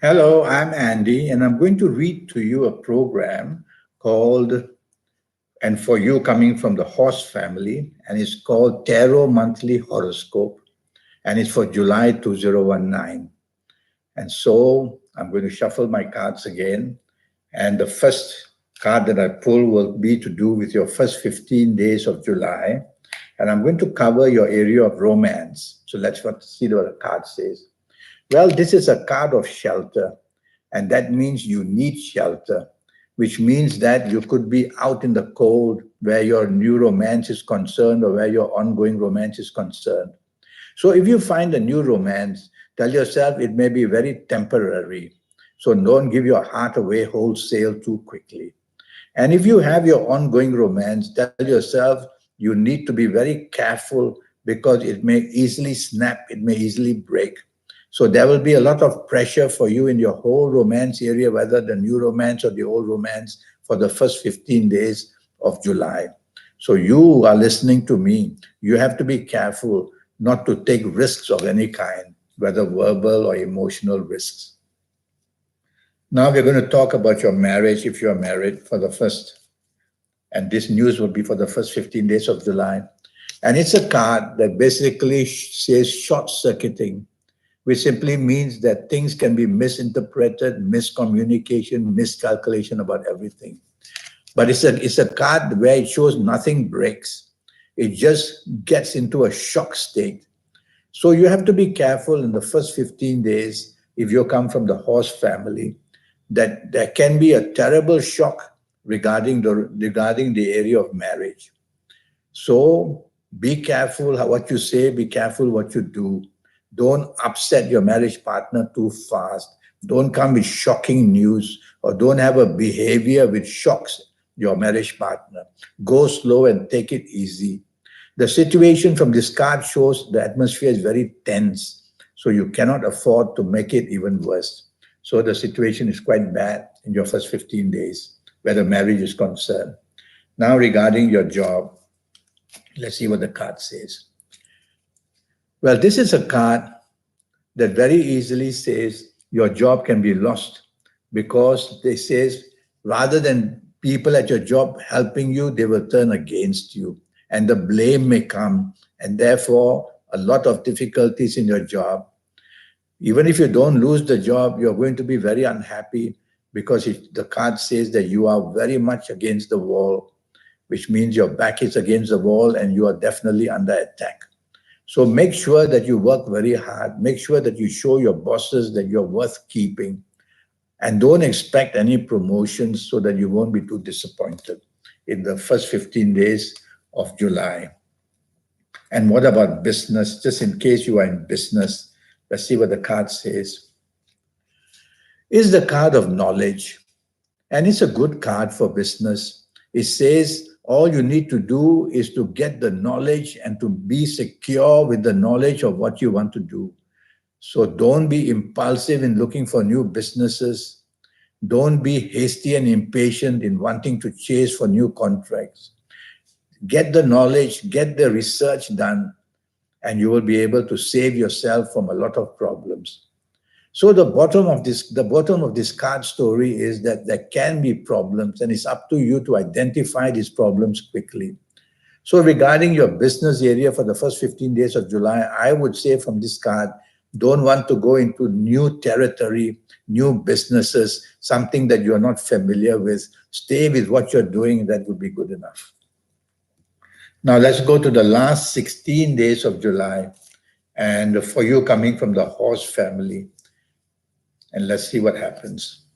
Hello, I'm Andy, and I'm going to read to you a program called, and for you coming from the horse family, and it's called Tarot Monthly Horoscope, and it's for July 2019. And so I'm going to shuffle my cards again, and the first card that I pull will be to do with your first 15 days of July, and I'm going to cover your area of romance. So see what the card says. Well, this is a card of shelter, and that means you need shelter, which means that you could be out in the cold where your new romance is concerned or where your ongoing romance is concerned. So if you find a new romance, tell yourself it may be very temporary. So don't give your heart away wholesale too quickly. And if you have your ongoing romance, tell yourself you need to be very careful because it may easily snap, it may easily break. So there will be a lot of pressure for you in your whole romance area, whether the new romance or the old romance, for the first 15 days of July. So you are listening to me. You have to be careful not to take risks of any kind, whether verbal or emotional risks. Now we're going to talk about your marriage if you're married for the first, and this news will be for the first 15 days of July. And it's a card that basically says short circuiting, which simply means that things can be misinterpreted, miscommunication, miscalculation about everything. But it's a card where it shows nothing breaks. It just gets into a shock state. So you have to be careful in the first 15 days, if you come from the horse family, that there can be a terrible shock regarding the area of marriage. So be careful what you say, be careful what you do. Don't upset your marriage partner too fast. Don't come with shocking news or don't have a behavior which shocks your marriage partner. Go slow and take it easy. The situation from this card shows the atmosphere is very tense, so you cannot afford to make it even worse. So the situation is quite bad in your first 15 days where the marriage is concerned. Now regarding your job, let's see what the card says. Well, this is a card that very easily says your job can be lost because they says rather than people at your job helping you, they will turn against you and the blame may come and therefore a lot of difficulties in your job. Even if you don't lose the job, you're going to be very unhappy because the card says that you are very much against the wall, which means your back is against the wall and you are definitely under attack. So make sure that you work very hard. Make sure that you show your bosses that you're worth keeping. And don't expect any promotions so that you won't be too disappointed in the first 15 days of July. And what about business? Just in case you are in business, let's see what the card says. Is the card of knowledge. And it's a good card for business. It says all you need to do is to get the knowledge and to be secure with the knowledge of what you want to do. So don't be impulsive in looking for new businesses. Don't be hasty and impatient in wanting to chase for new contracts. Get the knowledge, get the research done, and you will be able to save yourself from a lot of problems. So the bottom of this card story is that there can be problems, and it's up to you to identify these problems quickly. So regarding your business area for the first 15 days of July, I would say from this card, don't want to go into new territory, new businesses, something that you're not familiar with. Stay with what you're doing, that would be good enough. Now let's go to the last 16 days of July, and for you coming from the horse family, and let's see what happens.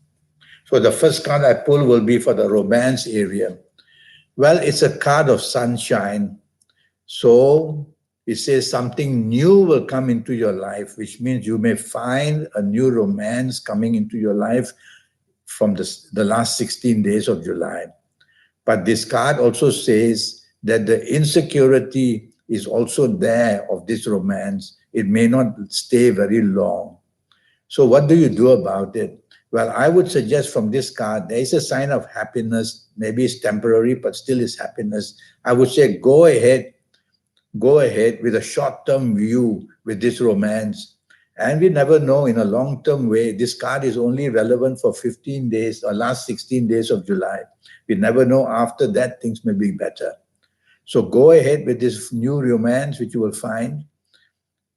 So the first card I pull will be for the romance area. Well, it's a card of sunshine. So it says something new will come into your life, which means you may find a new romance coming into your life from the last 16 days of July. But this card also says that the insecurity is also there of this romance. It may not stay very long. So what do you do about it? Well, I would suggest from this card, there is a sign of happiness. Maybe it's temporary, but still is happiness. I would say go ahead with a short-term view with this romance And we never know in a long-term way. This card is only relevant for 15 days or last 16 days of July. We never know after that things may be better. So go ahead with this new romance which you will find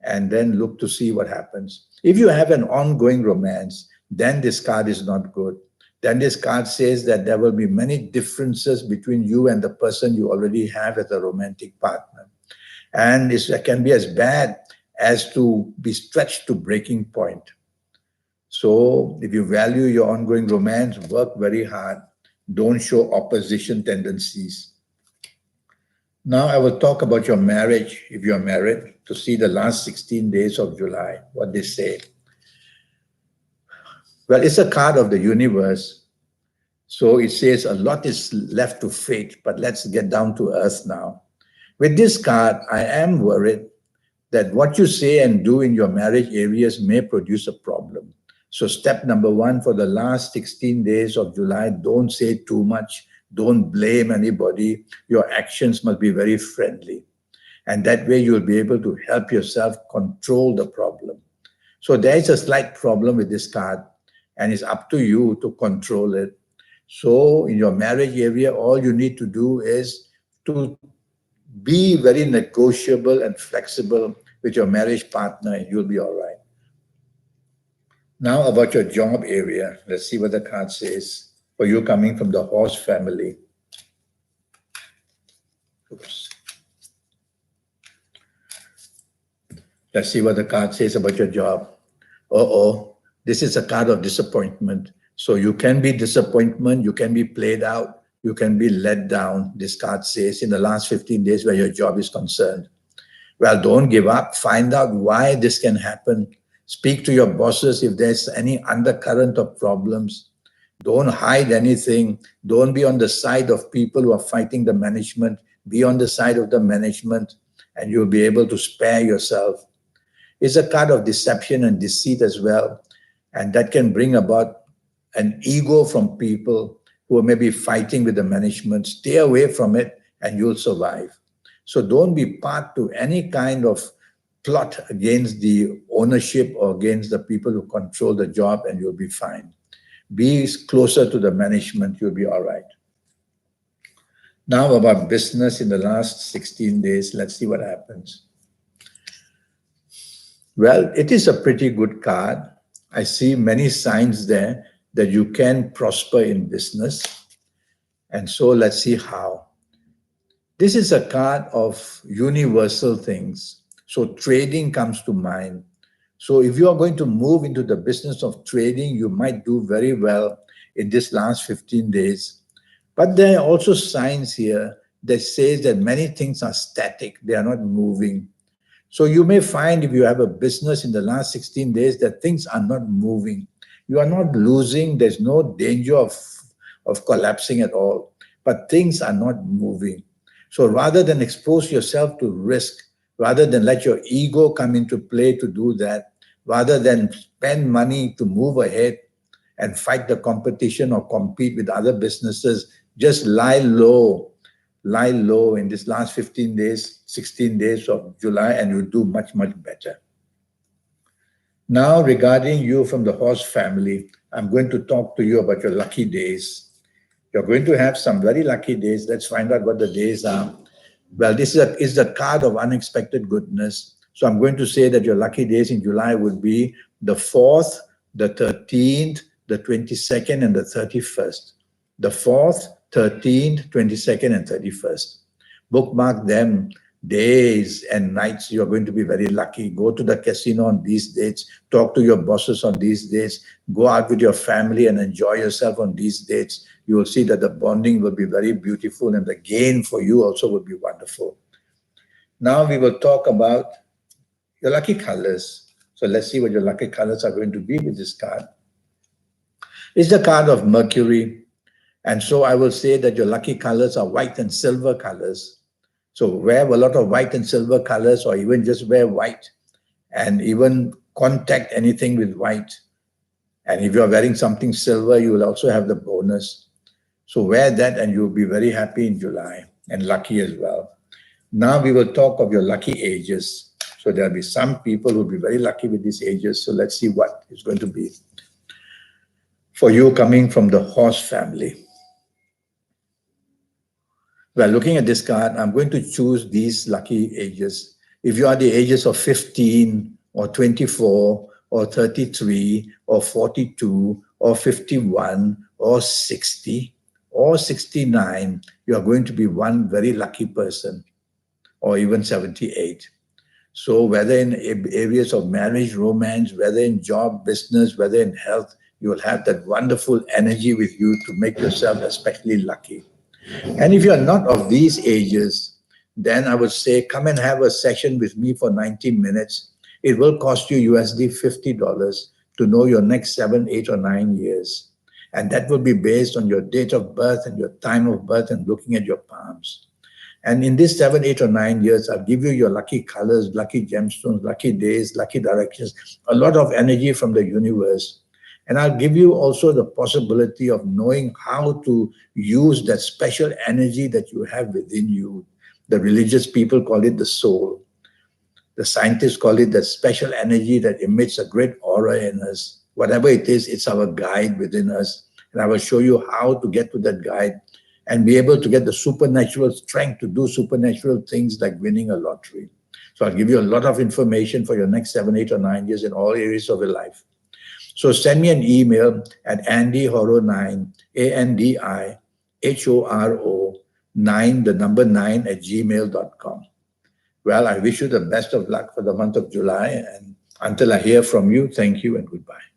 and then look to see what happens. If you have an ongoing romance, then this card is not good. Then this card says that there will be many differences between you and the person you already have as a romantic partner. And it can be as bad as to be stretched to breaking point. So if you value your ongoing romance, work very hard. Don't show opposition tendencies. Now I will talk about your marriage, if you're married, to see the last 16 days of July, what they say. Well, it's a card of the universe. So it says a lot is left to fate, but let's get down to earth now. With this card, I am worried that what you say and do in your marriage areas may produce a problem. So step number one for the last 16 days of July, don't say too much. Don't blame anybody. Your actions must be very friendly. And that way you'll be able to help yourself control the problem. So there is a slight problem with this card, and it's up to you to control it. So in your marriage area, all you need to do is to be very negotiable and flexible with your marriage partner, and you'll be all right. Now about your job area. Let's see what the card says for you coming from the horse family. Oops. Let's see what the card says about your job. This is a card of disappointment. So you can be disappointment, you can be played out, you can be let down, this card says, in the last 15 days where your job is concerned. Well, don't give up. Find out why this can happen. Speak to your bosses if there's any undercurrent of problems. Don't hide anything. Don't be on the side of people who are fighting the management. Be on the side of the management, and you'll be able to spare yourself. It's a card of deception and deceit as well, and that can bring about an ego from people who are maybe fighting with the management. Stay away from it and you'll survive. So don't be part to any kind of plot against the ownership or against the people who control the job, and you'll be fine. Be closer to the management, you'll be all right. Now about business in the last 16 days, let's see what happens. Well, it is a pretty good card. I see many signs there that you can prosper in business. And so let's see how. This is a card of universal things. So trading comes to mind. So if you are going to move into the business of trading, you might do very well in this last 15 days. But there are also signs here that says that many things are static. They are not moving. So you may find if you have a business in the last 16 days that things are not moving. You are not losing. There's no danger of collapsing at all. But things are not moving. So rather than expose yourself to risk, rather than let your ego come into play to do that, rather than spend money to move ahead and fight the competition or compete with other businesses, just lie low in this last 15 days, 16 days of July, and you'll do much, much better. Now, regarding you from the horse family, I'm going to talk to you about your lucky days. You're going to have some very lucky days. Let's find out what the days are. Well, this is the card of unexpected goodness. So I'm going to say that your lucky days in July would be the 4th, the 13th, the 22nd, and the 31st. The 4th, 13th, 22nd, and 31st. Bookmark them. Days and nights you're going to be very lucky. Go to the casino on these dates. Talk to your bosses on these dates. Go out with your family and enjoy yourself on these dates. You will see that the bonding will be very beautiful and the gain for you also will be wonderful. Now we will talk about your lucky colors. So let's see what your lucky colors are going to be with this card. It's the card of Mercury. And so I will say that your lucky colors are white and silver colors. So wear a lot of white and silver colors, or even just wear white, and even contact anything with white. And if you're wearing something silver, you will also have the bonus. So wear that and you'll be very happy in July and lucky as well. Now we will talk of your lucky ages. So there'll be some people who'll be very lucky with these ages. So let's see what is going to be for you coming from the horse family. Well, looking at this card, I'm going to choose these lucky ages. If you are the ages of 15 or 24 or 33 or 42 or 51 or 60 or 69, you are going to be one very lucky person, or even 78. So whether in areas of marriage, romance, whether in job, business, whether in health, you will have that wonderful energy with you to make yourself especially lucky. And if you are not of these ages, then I would say come and have a session with me for 90 minutes. It will cost you USD $50 to know your next 7, 8, or 9 years. And that will be based on your date of birth and your time of birth and looking at your palms. And in this 7, 8, or 9 years, I'll give you your lucky colors, lucky gemstones, lucky days, lucky directions, a lot of energy from the universe. And I'll give you also the possibility of knowing how to use that special energy that you have within you. The religious people call it the soul. The scientists call it the special energy that emits a great aura in us. Whatever it is, it's our guide within us. And I will show you how to get to that guide and be able to get the supernatural strength to do supernatural things like winning a lottery. So I'll give you a lot of information for your next 7, 8, or 9 years in all areas of your life. So send me an email at andyhoro9, ANDIHORO9, the number 9 at gmail.com. Well, I wish you the best of luck for the month of July. And until I hear from you, thank you and goodbye.